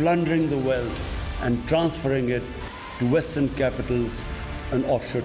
Plundering the wealth and transferring it to Western capitals and offshore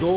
2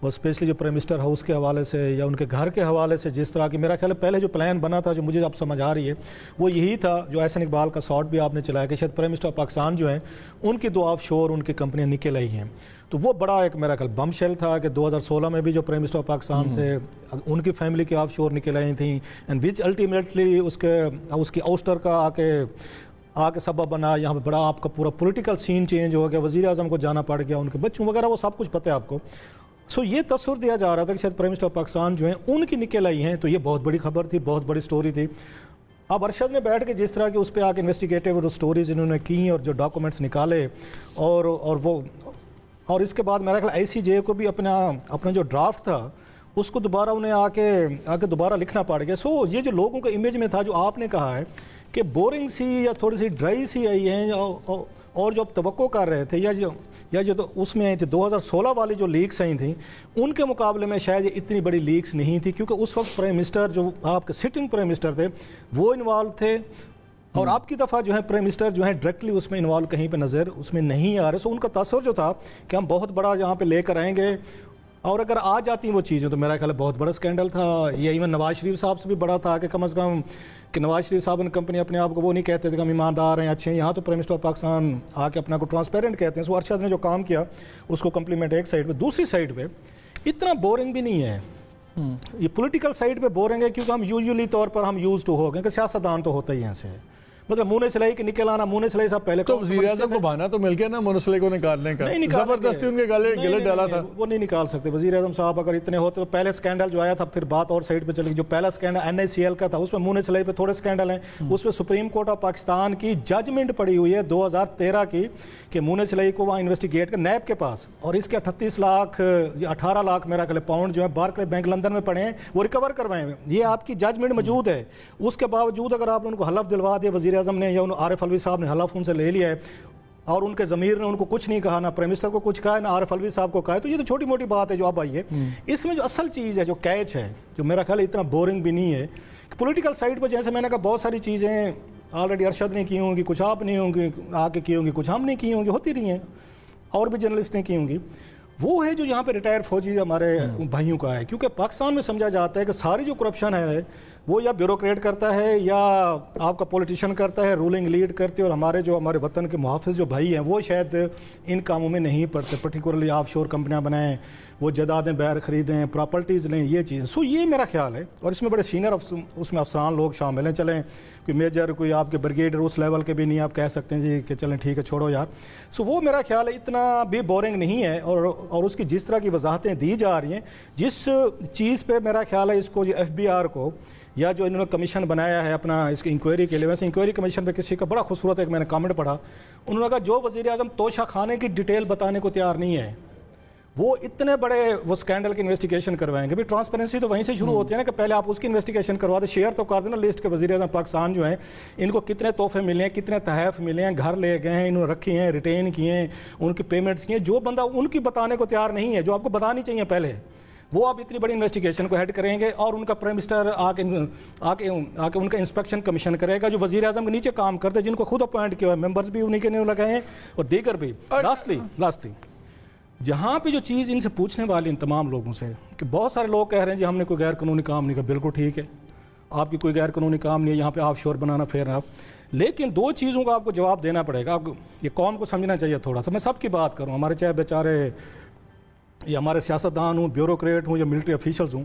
اور especially جو prime minister house کے حوالے سے یا ان کے گھر کے حوالے سے جس طرح کی میرا خیال ہے پہلے جو پلان بنا تھا جو مجھے اب سمجھ آ رہی ہے وہ یہی تھا جو احسن اقبال کا شاٹ بھی آپ نے چلایا کہ شاید پرائم منسٹر پاکستان جو ہیں ان کی 2 آف شور ان کی کمپنیاں نکل آئی ہیں. تو وہ بڑا ایک میرا خیال بم شیل تھا کہ 2016 میں بھی جو پرائم منسٹر پاکستان سے ان کی فیملی کی آف شور نکل آئی تھیں اینڈ وچ الٹیمیٹلی اس کی اوسٹر کا آ کے سبب بنا. یہاں پہ بڑا آپ کا پورا پولیٹیکل سین چینج ہو گیا, وزیر اعظم کو جانا پڑ گیا, ان کے بچوں وغیرہ وہ سب کچھ پتہ ہے آپ کو. سو یہ تصور دیا جا رہا تھا کہ شاید پرائم منسٹر پاکستان جو ہیں ان کی نکل آئی ہیں, تو یہ بہت بڑی خبر تھی, بہت بڑی سٹوری تھی. اب ارشد نے بیٹھ کے جس طرح کی اس پہ آ کے انویسٹیگیٹو سٹوریز انہوں نے کی اور جو ڈاکومنٹس نکالے اور اس کے بعد میرا خیال ICJ کو بھی اپنا جو ڈرافٹ تھا اس کو دوبارہ انہیں آ کے دوبارہ لکھنا پڑ گیا. سو یہ جو لوگوں کا امیج میں تھا جو آپ نے کہا ہے کہ بورنگ سی یا تھوڑی سی ڈرائی سی آئی ہیں اور جو توقع کر رہے تھے یا جو تو اس میں آئی تھی 2016 والی جو لیکس آئی تھیں ان کے مقابلے میں شاید یہ اتنی بڑی لیکس نہیں تھی, کیونکہ اس وقت پرائم منسٹر جو آپ کے سٹنگ پرائم منسٹر تھے وہ انوالو تھے اور آپ کی دفعہ جو ہے پرائم منسٹر جو ہے ڈائریکٹلی اس میں انوالو کہیں پہ نظر اس میں نہیں آ رہے. سو ان کا تصور جو تھا کہ ہم بہت بڑا یہاں پہ لے کر آئیں گے اور اگر آ جاتی وہ چیزیں تو میرا خیال ہے بہت بڑا اسکینڈل تھا. یہ ایون نواز شریف صاحب سے بھی بڑا تھا کہ کم از کم کہ نواز شریف صاحب نے کمپنی اپنے آپ کو وہ نہیں کہتے تھے کہ ہم ایماندار ہیں اچھے ہیں, یہاں تو پرائم منسٹر پاکستان آ کے اپنا کو ٹرانسپیرنٹ کہتے ہیں. سو ارشد نے جو کام کیا اس کو کمپلیمنٹ ایک سائڈ پہ. دوسری سائڈ پہ اتنا بورنگ بھی نہیں ہے, یہ پولیٹیکل سائڈ پہ بورنگ ہے کیونکہ ہم یوزلی طور پر ہم یوز ٹو ہو گئے کہ سیاستدان تو ہوتا ہی ہیں سے مطلب منہ سلائی کے نکل آنا. منہ سلائی صاحب پہلے تو وزیر اعظم کو بہانا تو مل گیا نا منہ سلائی کو نکالنے کا, زبردستی ان کے گلے ڈالا تھا. وہ نہیں نکال سکتے وزیر اعظم صاحب اگر اتنے ہوتے تو پہلے اسکینڈل جو آیا تھا پھر بات اور سائڈ پہ چلی. جو پہلا اسکینڈل NICL کا تھا اس میں منہ سلائی پہ تھوڑے اسکینڈل ہیں, اس میں سپریم کورٹ آف پاکستان کی ججمنٹ پڑی ہوئی ہے 2013 کی کہ منہ سلائی کو وہاں انویسٹیگیٹ کر نیب کے پاس اور اس کے 38 لاکھ یا 18 لاکھ میرا خیال پاؤنڈ جو ہے بارکلے بینک لندن میں پڑے ہیں وہ ریکور کروائے ہیں. یہ آپ کی ججمنٹ موجود ہے. اس کے باوجود اگر آپ نے ان کو حلف دلوا دیا وزیر اعظم نے یا عارف الوی صاحب نے حلف ان سے لے لیا ہے اور ان کے ضمیر نے ان کو کچھ نہیں کہا, نہ پرائم منسٹر کو کچھ کہا نہ عارف الوی صاحب کو کہا, تو یہ تو چھوٹی موٹی بات ہے جو اب آئی ہے. اس میں جو اصل چیز ہے جو کیچ ہے جو میرا خیال اتنا بورنگ بھی نہیں ہے کہ پولیٹیکل سائڈ پہ جیسے میں نے کہا بہت ساری چیزیں آلریڈی ارشد نے کی ہوں گی, کچھ آپ نہیں ہوں گی آ کے کی ہوں گی, کچھ ہم نہیں کی ہوں گی, ہوتی رہی ہیں اور بھی جرنلسٹ نے کی ہوں گی. وہ ہے جو یہاں پہ ریٹائر فوجی ہمارے بھائیوں کا ہے, کیونکہ پاکستان میں سمجھا جاتا ہے کہ ساری جو کرپشن ہے وہ یا بیوروکریٹ کرتا ہے یا آپ کا پولیٹیشین کرتا ہے, رولنگ لیڈ کرتے, اور ہمارے وطن کے محافظ جو بھائی ہیں وہ شاید ان کاموں میں نہیں پڑتے, پرٹیکولرلی آف شور کمپنیاں بنائیں, وہ جائیدادیں باہر خریدیں, پراپرٹیز لیں, یہ چیزیں. سو یہ میرا خیال ہے اور اس میں بڑے سینئر اس میں افسران لوگ شامل ہیں. چلیں کوئی میجر کوئی آپ کے بریگیڈر اس لیول کے بھی نہیں آپ کہہ سکتے ہیں جی کہ چلیں ٹھیک ہے چھوڑو یار. سو وہ میرا خیال ہے اتنا بھی بورنگ نہیں ہے اور اس کی جس طرح کی وضاحتیں دی جا رہی ہیں, جس چیز پہ میرا خیال ہے اس کو FBR کو یا جو انہوں نے کمیشن بنایا ہے اپنا اس کی انکوائری کے لیے, ویسے انکوائری کمیشن پہ کسی کا بڑا خوبصورت ایک میں نے کامنٹ پڑھا, انہوں نے کہا جو وزیر اعظم توشہ خانے کی ڈیٹیل بتانے کو تیار نہیں ہے وہ اتنے بڑے وہ اسکینڈل کی انویسٹیگیشن کروائیں گے. بھی ٹرانسپیرنسی تو وہیں سے شروع ہوتی ہے نا کہ پہلے آپ اس کی انویسٹیگیشن کروا دیں, شیئر تو کر دینا لسٹ کے وزیر اعظم پاکستان جو ہیں ان کو کتنے تحفے ملے ہیں, کتنے تحائف ملے ہیں, گھر لے گئے ہیں, انہوں نے رکھی ہیں, ریٹین کیے ہیں, ان کی پیمنٹس کی ہیں. جو بندہ ان کی بتانے کو تیار نہیں ہے جو آپ کو بتانی چاہیے پہلے, وہ اب اتنی بڑی انویسٹیگیشن کو ہیڈ کریں گے اور ان کا پرائم منسٹر آ کے ان کا انسپیکشن کمیشن کرے گا جو وزیر اعظم کے نیچے کام کرتے ہیں, جن کو خود اپوائنٹ کیا ہوا ہے, ممبرز بھی انہیں کے نہیں لگائے ہیں اور دیگر بھی. لاسٹلی جہاں پہ جو چیز ان سے پوچھنے والی ان تمام لوگوں سے کہ بہت سارے لوگ کہہ رہے ہیں جی ہم نے کوئی غیر قانونی کام نہیں کیا. بالکل ٹھیک ہے, آپ کی کوئی غیر قانونی کام نہیں ہے, یہاں پہ آف شور بنانا فیئر انف, لیکن 2 چیزوں کا آپ کو جواب دینا پڑے گا. آپ یہ قوم کو سمجھنا چاہیے تھوڑا سا. میں سب کی بات کروں, ہمارے چاہے بیچارے یا ہمارے سیاستدان ہوں, بیوروکریٹ ہوں یا ملٹری آفیشلز ہوں,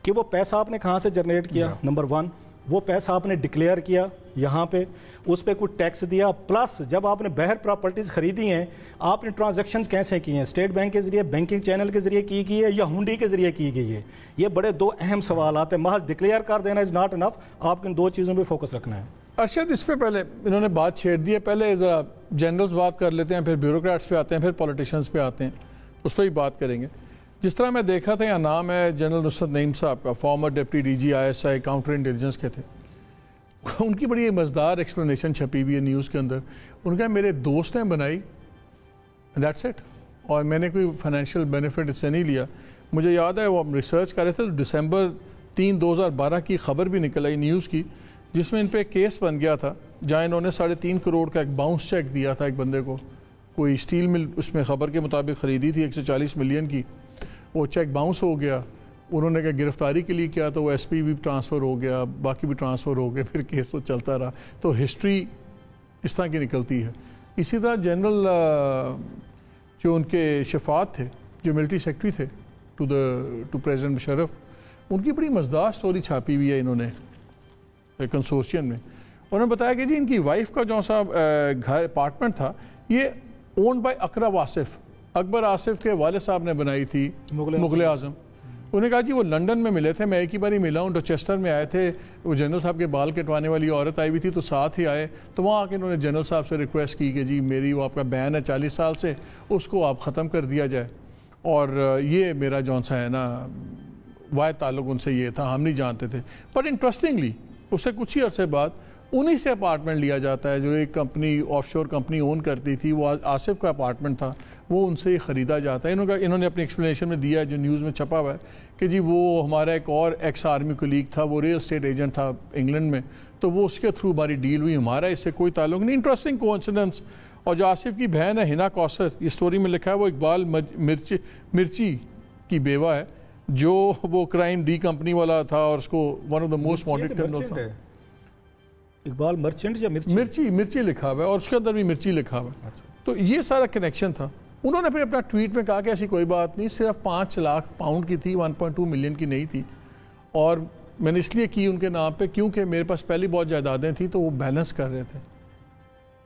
کہ وہ پیسہ آپ نے کہاں سے جنریٹ کیا. نمبر 1 وہ پیسہ آپ نے ڈکلیئر کیا یہاں پہ, اس پہ کوئی ٹیکس دیا, پلس جب آپ نے باہر پراپرٹیز خریدی ہیں آپ نے ٹرانزیکشنز کیسے کی ہیں, اسٹیٹ بینک کے ذریعے, بینکنگ چینل کے ذریعے کی گئی ہے یا ہنڈی کے ذریعے کی گئی ہے. یہ بڑے 2 اہم سوالات ہیں. محض ڈکلیئر کر دینا از ناٹ انف, آپ کو ان 2 چیزوں پہ فوکس رکھنا ہے. ارشد اس پہ پہلے انہوں نے بات چھیڑ دی ہے, پہلے ذرا جنرلز بات کر لیتے ہیں, پھر بیوروکریٹس پہ آتے ہیں, پھر پولیٹیشینز پہ آتے ہیں, اس پہ ہی بات کریں گے. جس طرح میں دیکھ رہا تھا یہاں نام ہے جنرل نصرت نعیم صاحب کا, former deputy DG ISI counter intelligence کے تھے. ان کی بڑی مزدار ایکسپلینیشن چھپی ہوئی ہے نیوز کے اندر. ان کا میرے دوست نے بنائی, دیٹس اٹ, اور میں نے کوئی فائنینشیل بینیفٹ اس سے نہیں لیا. مجھے یاد ہے وہ ہم ریسرچ کر رہے تھے تو December 3, 2012 کی خبر بھی نکل آئی نیوز کی, جس میں ان پہ کیس بن گیا تھا جہاں انہوں نے 3.5 کروڑ کا ایک باؤنس چیک دیا تھا ایک بندے کو. کوئی اسٹیل مل اس میں خبر کے مطابق خریدی تھی 140 ملین کی, وہ چیک باؤنس ہو گیا, انہوں نے کہا گرفتاری کے لیے کیا تو وہ ایس پی بھی ٹرانسفر ہو گیا, باقی بھی ٹرانسفر ہو گئے, پھر کیس تو چلتا رہا. تو ہسٹری اس طرح کی نکلتی ہے. اسی طرح جنرل جو ان کے شفاعت تھے, جو ملٹری سیکرٹری تھے ٹو پریزیڈنٹ مشرف, ان کی بڑی مزدار سٹوری چھاپی ہوئی ہے انہوں نے کنسورشین میں. انہوں نے بتایا کہ جی ان کی وائف کا جو سا گھر اپارٹمنٹ تھا یہ اونڈ بائی اقرب آصف, اکبر آصف کے والد صاحب نے بنائی تھی, مغل اعظم. انہوں نے کہا جی وہ لنڈن میں ملے تھے, میں ایک ہی بار ہی ملا ہوں, ڈوچسٹر میں آئے تھے, وہ جنرل صاحب کے بال کٹوانے والی عورت آئی ہوئی تھی تو ساتھ ہی آئے, تو وہاں آ کے انہوں نے جنرل صاحب سے ریکویسٹ کی کہ جی میری وہ آپ کا بین ہے 40 سال سے, اس کو آپ ختم کر دیا جائے, اور یہ میرا جون سا ہے نا واحد تعلق ان سے یہ تھا, ہم نہیں جانتے تھے. بٹ انٹرسٹنگلی اس سے کچھ ہی عرصے بعد انہی سے اپارٹمنٹ لیا جاتا ہے جو ایک کمپنی آف شور کمپنی اون کرتی تھی, وہ آصف کا اپارٹمنٹ تھا, وہ ان سے ہی خریدا جاتا ہے. انہوں نے اپنی ایکسپلینیشن میں دیا ہے جو نیوز میں چھپا ہوا ہے کہ جی وہ ہمارا ایک اور ایکس آرمی کولیگ تھا, وہ ریل اسٹیٹ ایجنٹ تھا انگلینڈ میں, تو وہ اس کے تھرو ہماری ڈیل ہوئی, ہمارا اس سے کوئی تعلق نہیں. انٹرسٹنگ کوانسیڈنس. اور جو آصف کی بہن ہے ہنا کوثر, یہ سٹوری میں لکھا ہے, وہ اقبال مرچی کی بیوہ ہے, جو وہ کرائم ڈی کمپنی والا تھا اور اس کو one of the most wanted colonel تھا. اقبال مرچنٹ یا مرچی لکھا ہوا ہے, اور اس کے اندر بھی مرچی لکھا ہوا ہے. تو یہ سارا کنیکشن تھا. انہوں نے پھر اپنا ٹویٹ میں کہا کہ ایسی کوئی بات نہیں, صرف 5 لاکھ پاؤنڈ کی تھی, 1.2 ملین کی نہیں تھی, اور میں نے اس لیے کی ان کے نام پہ کیونکہ میرے پاس پہلی بہت جائیدادیں تھیں تو وہ بیلنس کر رہے تھے.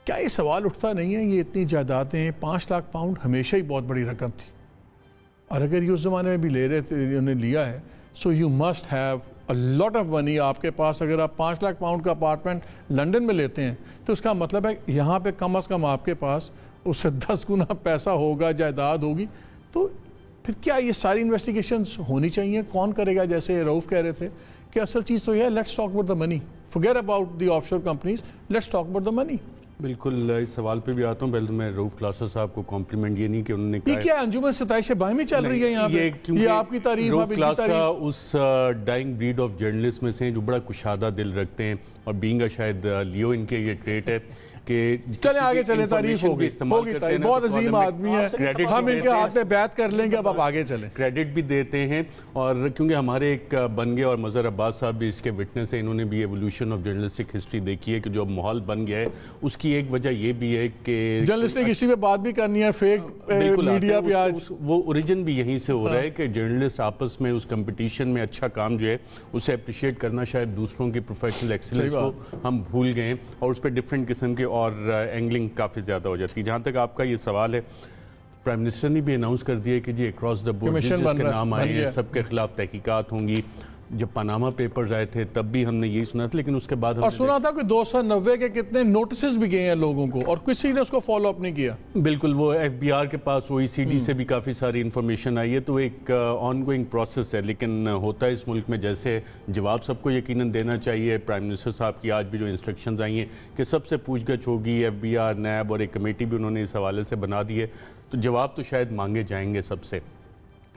کیا یہ سوال اٹھتا نہیں ہے, یہ اتنی جائیدادیں 5 لاکھ پاؤنڈ ہمیشہ ہی بہت بڑی رقم تھی, اور اگر یہ اس زمانے میں بھی لے رہے تھے, انہوں نے لیا ہے, so you must have a lot of money آپ کے پاس. اگر آپ 5 لاکھ پاؤنڈ کا اپارٹمنٹ لنڈن میں لیتے ہیں تو اس کا مطلب ہے یہاں پہ کم از کم آپ کے پاس اس سے 10 گنا پیسہ ہوگا, جائیداد ہوگی. تو پھر کیا یہ ساری انویسٹیگیشنز ہونی چاہیے؟ کون کرے گا؟ جیسے رؤف کہہ رہے تھے کہ اصل چیز تو یہ ہے, let's talk about the money, forget about the offshore companies, let's talk about the money. بالکل اس سوال پہ بھی آتا ہوں. پہلے تو میں رؤف کلاسر صاحب کو کمپلیمنٹ, یہ نہیں کہ انہوں نے کہا یہ کیا انجمن ستائش باہمی چل رہی ہے یہاں پہ, یہ آپ کی تعریف, رؤف کلاسر اس ڈائنگ بریڈ آف جرنلسٹ میں سے ہیں جو بڑا کشادہ دل رکھتے ہیں, اور بینگ شاید لیو ان کے یہ ٹریٹ ہے کہ چلیں آگے چلیں, تعریف ہوگی, بہت عظیم آدمی ہے, ہم ان کے ہاتھ میں بیعت کر لیں گے, اب آپ آگے چلیں. کریڈٹ بھی دیتے ہیں, اور کیونکہ ہمارے ایک بن گئے, اور مظہر عباس صاحب بھی اس کے وٹنس ہیں, انہوں نے بھی ایولیوشن آف جرنلسٹک ہسٹری دیکھی ہے کہ جو ماحول بن گیا ہے اس کی ایک وجہ یہ بھی ہے کہ جرنلسٹک ہسٹری پہ بات بھی کرنی ہے, فیک میڈیا پہ آج وہ اوریجن بھی یہیں سے ہو رہا ہے کہ جرنلسٹ آپس میں اس کمپٹیشن میں اچھا کام جو ہے اسے اپریشیٹ کرنا, شاید دوسروں کی پروفیشنل ایکسلنس کو ہم بھول گئے ہیں, اور اس پہ ڈفرینٹ قسم کے اور اینگلنگ کافی زیادہ ہو جاتی ہے. جہاں تک آپ کا یہ سوال ہے, پرائم منسٹر نے بھی اناؤنس کر دیا کہ جی اکراس دا بورڈ جس کے نام آئے ہیں سب کے خلاف تحقیقات ہوں گی. جب پاناما پیپرز آئے تھے تب بھی ہم نے یہی سنا تھا, لیکن اس کے بعد اور سنا تھا کہ 290 کے کتنے نوٹسز بھی گئے ہیں لوگوں کو, اور کسی نے اس کو فالو اپ نہیں کیا. بالکل, وہ ایف بی آر کے پاس OECD سے بھی کافی ساری انفارمیشن آئی ہے, تو ایک آن گوئنگ پروسیس ہے. لیکن ہوتا ہے اس ملک میں جیسے جواب سب کو یقیناً دینا چاہیے. پرائم منسٹر صاحب کی آج بھی جو انسٹرکشنز آئی ہیں کہ سب سے پوچھ گچھ ہوگی, ایف بی آر, نیب, اور ایک کمیٹی بھی انہوں نے اس حوالے سے بنا دی ہے, تو جواب تو شاید مانگے جائیں گے سب سے.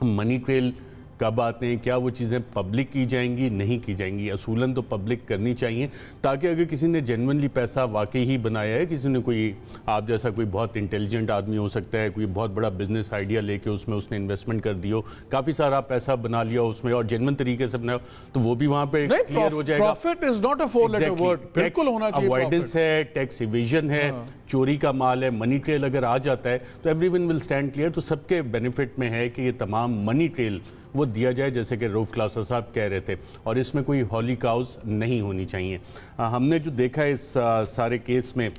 منی ٹریل کب آتے ہیں, کیا وہ چیزیں پبلک کی جائیں گی, نہیں کی جائیں گی؟ اصولاً تو پبلک کرنی چاہیے, تاکہ اگر کسی نے جینونلی پیسہ واقعی ہی بنایا ہے, کسی نے کوئی آپ جیسا کوئی بہت انٹیلیجنٹ آدمی ہو سکتا ہے, کوئی بہت بڑا بزنس آئیڈیا لے کے اس میں اس نے انویسٹمنٹ کر دی ہو, کافی سارا پیسہ بنا لیا اس میں اور جینون طریقے سے بنایا, تو وہ بھی وہاں پہ کلیئر ہو جائے گا. Profit is not a four letter word, بالکل ہونا چاہیے. اوائڈنس ہے, ٹیکس ایویژن ہے, چوری کا مال ہے, منی ٹریل اگر آ جاتا ہے تو every one will stand clear. تو سب کے بینیفٹ میں ہے کہ یہ تمام منی ٹریل وہ دیا جائے, جیسے کہ رؤف کلاسر صاحب کہہ رہے تھے, اور اس میں کوئی ہولی کاؤز نہیں ہونی چاہیے. ہم نے جو دیکھا ہے اس سارے کیس میں,